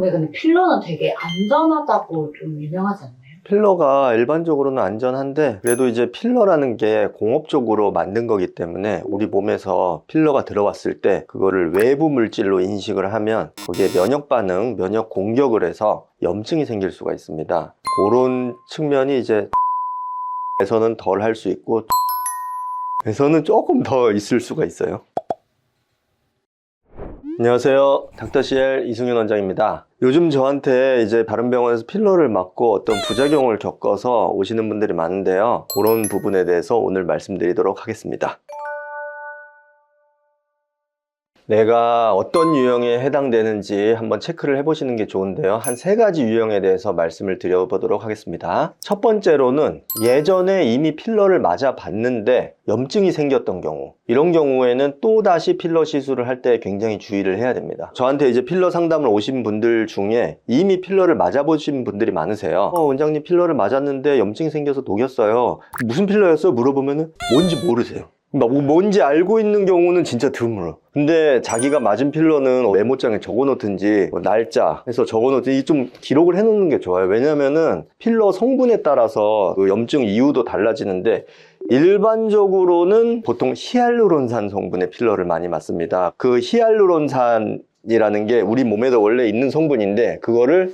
근데 필러는 되게 안전하다고 좀 유명하지 않나요? 필러가 일반적으로는 안전한데 그래도 이제 필러라는 게 공업적으로 만든 거기 때문에 우리 몸에서 필러가 들어왔을 때 그거를 외부 물질로 인식을 하면 거기에 면역 반응, 면역 공격을 해서 염증이 생길 수가 있습니다. 그런 측면이 이제 에서는 덜 할 수 있고 에서는 조금 더 있을 수가 있어요. 안녕하세요, 닥터CL 이승윤 원장입니다. 요즘 저한테 이제 다른 병원에서 필러를 맞고 어떤 부작용을 겪어서 오시는 분들이 많은데요, 그런 부분에 대해서 오늘 말씀드리도록 하겠습니다. 내가 어떤 유형에 해당되는지 한번 체크를 해보시는 게 좋은데요, 한 3가지 유형에 대해서 말씀을 드려보도록 하겠습니다. 첫 번째로는 예전에 이미 필러를 맞아 봤는데 염증이 생겼던 경우, 이런 경우에는 또다시 필러 시술을 할 때 굉장히 주의를 해야 됩니다. 저한테 이제 필러 상담을 오신 분들 중에 이미 필러를 맞아보신 분들이 많으세요. 원장님, 필러를 맞았는데 염증이 생겨서 녹였어요. 무슨 필러였어요? 물어보면 뭔지 모르세요. 뭔지 알고 있는 경우는 진짜 드물어. 근데 자기가 맞은 필러는 메모장에 적어놓든지 날짜 해서 적어놓든지 좀 기록을 해놓는 게 좋아요. 왜냐면은 필러 성분에 따라서 그 염증 이유도 달라지는데, 일반적으로는 보통 히알루론산 성분의 필러를 많이 맞습니다. 그 히알루론산이라는 게 우리 몸에도 원래 있는 성분인데, 그거를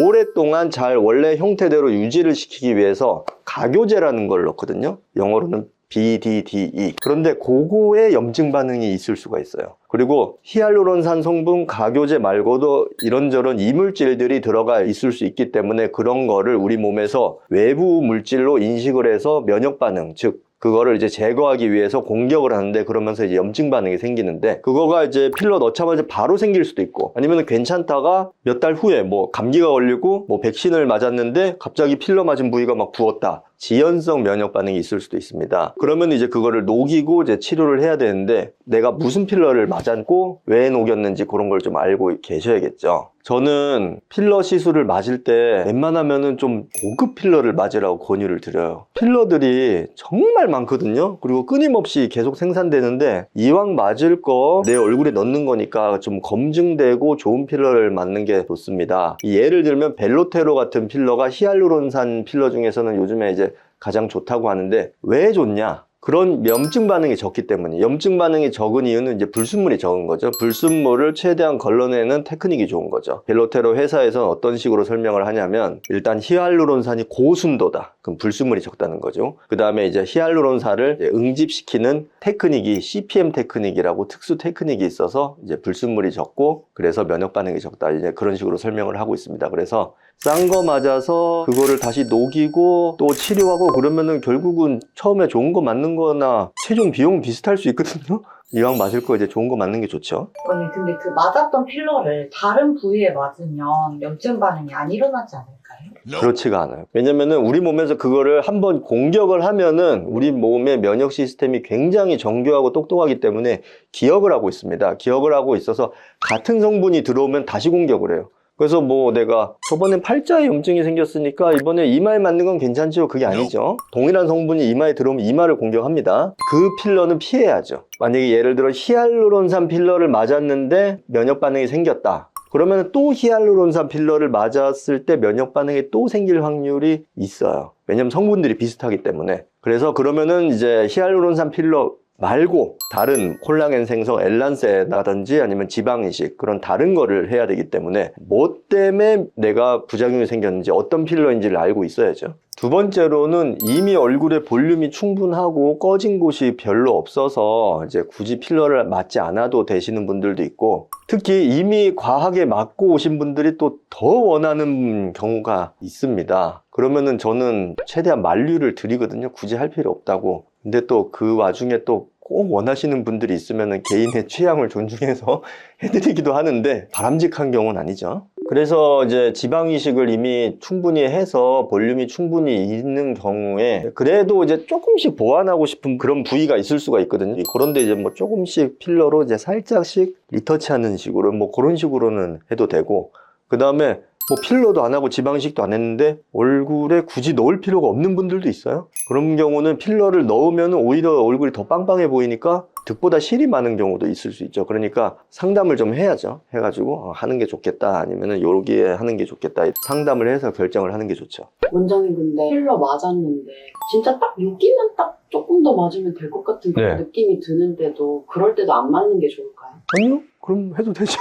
오랫동안 잘 원래 형태대로 유지를 시키기 위해서 가교제라는 걸 넣거든요. 영어로는 BDDE. 그런데 그거에 염증 반응이 있을 수가 있어요. 그리고 히알루론산 성분 가교제 말고도 이런저런 이물질들이 들어가 있을 수 있기 때문에 그런 거를 우리 몸에서 외부 물질로 인식을 해서 면역 반응, 즉 그거를 이제 제거하기 위해서 공격을 하는데, 그러면서 이제 염증 반응이 생기는데, 그거가 이제 필러 넣자마자 바로 생길 수도 있고, 아니면 괜찮다가 몇 달 후에 뭐 감기가 걸리고 뭐 백신을 맞았는데 갑자기 필러 맞은 부위가 막 부었다, 지연성 면역 반응이 있을 수도 있습니다. 그러면 이제 그거를 녹이고 이제 치료를 해야 되는데, 내가 무슨 필러를 맞았고 왜 녹였는지 그런 걸 좀 알고 계셔야겠죠. 저는 필러 시술을 맞을 때 웬만하면은 좀 고급 필러를 맞으라고 권유를 드려요. 필러들이 정말 많거든요. 그리고 끊임없이 계속 생산되는데, 이왕 맞을 거 내 얼굴에 넣는 거니까 좀 검증되고 좋은 필러를 맞는 게 좋습니다. 예를 들면 벨로테로 같은 필러가 히알루론산 필러 중에서는 요즘에 이제 가장 좋다고 하는데, 왜 좋냐? 그런 염증 반응이 적기 때문에. 염증 반응이 적은 이유는 이제 불순물이 적은 거죠. 불순물을 최대한 걸러내는 테크닉이 좋은 거죠. 벨로테로 회사에서는 어떤 식으로 설명을 하냐면, 일단 히알루론산이 고순도다. 그럼 불순물이 적다는 거죠. 그 다음에 이제 히알루론산을 이제 응집시키는 테크닉이 CPM 테크닉이라고 특수 테크닉이 있어서 이제 불순물이 적고 그래서 면역 반응이 적다, 이제 그런 식으로 설명을 하고 있습니다. 그래서 싼 거 맞아서 그거를 다시 녹이고 또 치료하고 그러면은 결국은 처음에 좋은 거 맞는 거나 최종 비용은 비슷할 수 있거든요. 이왕 맞을 거 이제 좋은 거 맞는 게 좋죠. 아니, 근데 그 맞았던 필러를 다른 부위에 맞으면 염증 반응이 안 일어나지 않을까요? 그렇지가 않아요. 왜냐면은 우리 몸에서 그거를 한번 공격을 하면은 우리 몸의 면역 시스템이 굉장히 정교하고 똑똑하기 때문에 기억을 하고 있습니다. 기억을 하고 있어서 같은 성분이 들어오면 다시 공격을 해요. 그래서 뭐 내가 저번엔 팔자에 염증이 생겼으니까 이번에 이마에 맞는 건 괜찮지요? 그게 아니죠. 동일한 성분이 이마에 들어오면 이마를 공격합니다. 그 필러는 피해야죠. 만약에 예를 들어 히알루론산 필러를 맞았는데 면역 반응이 생겼다, 그러면 또 히알루론산 필러를 맞았을 때 면역 반응이 또 생길 확률이 있어요. 왜냐면 성분들이 비슷하기 때문에. 그래서 그러면은 이제 히알루론산 필러 말고 다른 콜라겐 생성 엘란세라든지 아니면 지방이식, 그런 다른 거를 해야 되기 때문에 뭐 때문에 내가 부작용이 생겼는지, 어떤 필러인지를 알고 있어야죠. 두 번째로는 이미 얼굴에 볼륨이 충분하고 꺼진 곳이 별로 없어서 이제 굳이 필러를 맞지 않아도 되시는 분들도 있고, 특히 이미 과하게 맞고 오신 분들이 또 더 원하는 경우가 있습니다. 그러면은 저는 최대한 만류를 드리거든요. 굳이 할 필요 없다고. 근데 또 그 와중에 또 꼭 원하시는 분들이 있으면 개인의 취향을 존중해서 해드리기도 하는데, 바람직한 경우는 아니죠. 그래서 이제 지방 이식을 이미 충분히 해서 볼륨이 충분히 있는 경우에 그래도 이제 조금씩 보완하고 싶은 그런 부위가 있을 수가 있거든요. 그런데 이제 뭐 조금씩 필러로 이제 살짝씩 리터치하는 식으로 뭐 그런 식으로는 해도 되고, 그 다음에 뭐 필러도 안 하고 지방이식도 안 했는데 얼굴에 굳이 넣을 필요가 없는 분들도 있어요. 그런 경우는 필러를 넣으면 오히려 얼굴이 더 빵빵해 보이니까 득보다 실이 많은 경우도 있을 수 있죠. 그러니까 상담을 좀 해야죠. 해가지고 하는 게 좋겠다, 아니면은 여기에 하는 게 좋겠다, 상담을 해서 결정을 하는 게 좋죠. 원장님 근데 필러 맞았는데 진짜 딱 여기만 딱 조금 더 맞으면 될 것 같은 그런 네. 느낌이 드는데도 그럴 때도 안 맞는 게 좋을까요? 아니요? 그럼 해도 되죠.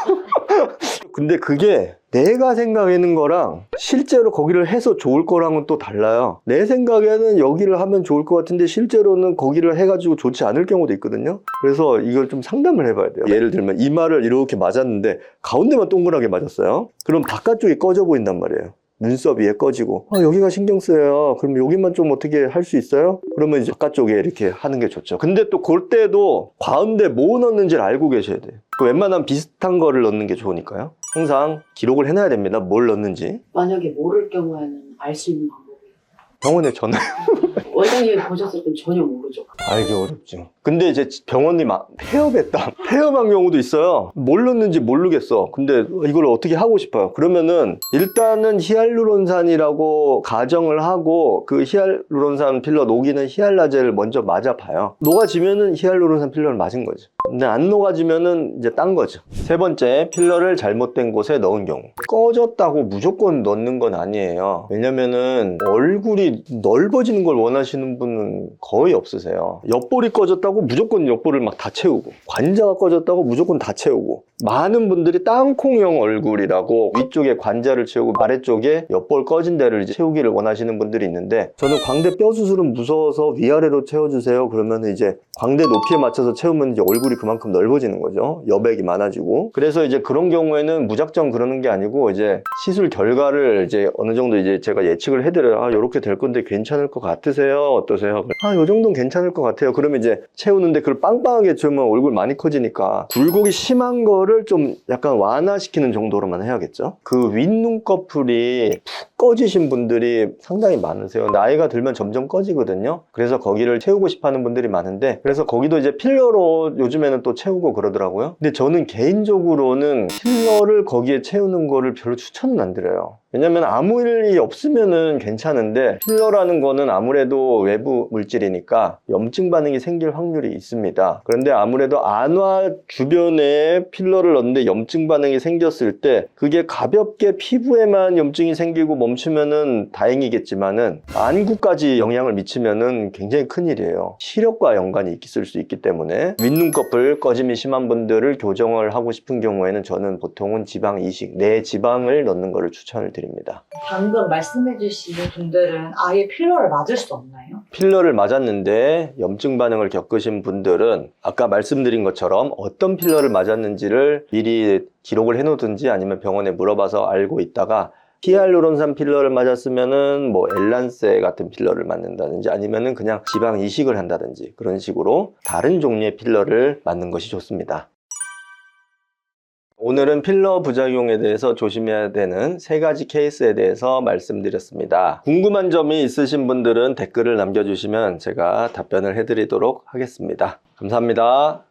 근데 그게 내가 생각하는 거랑 실제로 거기를 해서 좋을 거랑은 또 달라요. 내 생각에는 여기를 하면 좋을 것 같은데 실제로는 거기를 해가지고 좋지 않을 경우도 있거든요. 그래서 이걸 좀 상담을 해봐야 돼요. 예를 들면 이마를 이렇게 맞았는데 가운데만 동그랗게 맞았어요. 그럼 바깥쪽이 꺼져 보인단 말이에요. 눈썹 위에 꺼지고, 여기가 신경 쓰여요. 그럼 여기만 좀 어떻게 할 수 있어요? 그러면 이제 바깥쪽에 이렇게 하는 게 좋죠. 근데 또 그때도 가운데 뭐 넣는지를 알고 계셔야 돼요. 또 웬만하면 비슷한 거를 넣는 게 좋으니까요. 항상 기록을 해놔야 됩니다. 뭘 넣는지. 만약에 모를 경우에는 알 수 있는 방법이 병원에 전화. 원장님이 보셨을 땐 전혀 모르죠. 알기 어렵죠. 근데 이제 병원이 막 폐업했다. 폐업한 경우도 있어요. 뭘 넣는지 모르겠어. 근데 이걸 어떻게 하고 싶어요. 그러면은 일단은 히알루론산이라고 가정을 하고 그 히알루론산 필러 녹이는 히알라젤을 먼저 맞아봐요. 녹아지면은 히알루론산 필러를 맞은 거죠. 근데 안 녹아지면은 이제 딴 거죠. 세 번째, 필러를 잘못된 곳에 넣은 경우. 꺼졌다고 무조건 넣는 건 아니에요. 왜냐면은 얼굴이 넓어지는 걸 원하시는 분은 거의 없으세요. 옆볼이 꺼졌다고 무조건 옆볼을 막 다 채우고, 관자가 꺼졌다고 무조건 다 채우고, 많은 분들이 땅콩형 얼굴이라고 위쪽에 관자를 채우고 아래쪽에 옆볼 꺼진 데를 이제 채우기를 원하시는 분들이 있는데, 저는 광대 뼈 수술은 무서워서 위아래로 채워주세요. 그러면 이제 광대 높이에 맞춰서 채우면 이제 얼굴이 그만큼 넓어지는 거죠. 여백이 많아지고. 그래서 이제 그런 경우에는 무작정 그러는 게 아니고, 이제 시술 결과를 이제 어느 정도 이제 제가 예측을 해드려요. 요렇게 될 건데 괜찮을 것 같으세요? 어떠세요? 요 정도는 괜찮을 것 같아요. 그러면 이제 채우는데 그걸 빵빵하게 채우면 얼굴 많이 커지니까 굴곡이 심한 거를 좀 약간 완화시키는 정도로만 해야겠죠. 그 윗눈꺼풀이 푹 꺼지신 분들이 상당히 많으세요. 나이가 들면 점점 꺼지거든요. 그래서 거기를 채우고 싶어 하는 분들이 많은데, 그래서 거기도 이제 필러로 요즘에는 또 채우고 그러더라고요. 근데 저는 개인적으로는 필러를 거기에 채우는 거를 별로 추천은 안 드려요. 왜냐면 아무 일이 없으면은 괜찮은데, 필러라는 거는 아무래도 외부 물질이니까 염증 반응이 생길 확률이 있습니다. 그런데 아무래도 안화 주변에 필러를 넣는데 염증 반응이 생겼을 때 그게 가볍게 피부에만 염증이 생기고 멈추면은 다행이겠지만은 안구까지 영향을 미치면은 굉장히 큰일이에요. 시력과 연관이 있을 수 있기 때문에 윗눈꺼풀 꺼짐이 심한 분들을 교정을 하고 싶은 경우에는 저는 보통은 지방 이식, 내 지방을 넣는 거를 추천을 드립니다. 방금 말씀해주신 분들은 아예 필러를 맞을 수 없나요? 필러를 맞았는데 염증 반응을 겪으신 분들은 아까 말씀드린 것처럼 어떤 필러를 맞았는지를 미리 기록을 해놓든지 아니면 병원에 물어봐서 알고 있다가, 히알루론산 필러를 맞았으면은 뭐 엘란세 같은 필러를 맞는다든지 아니면은 그냥 지방 이식을 한다든지 그런 식으로 다른 종류의 필러를 맞는 것이 좋습니다. 오늘은 필러 부작용에 대해서 조심해야 되는 3가지 케이스에 대해서 말씀드렸습니다. 궁금한 점이 있으신 분들은 댓글을 남겨주시면 제가 답변을 해드리도록 하겠습니다. 감사합니다.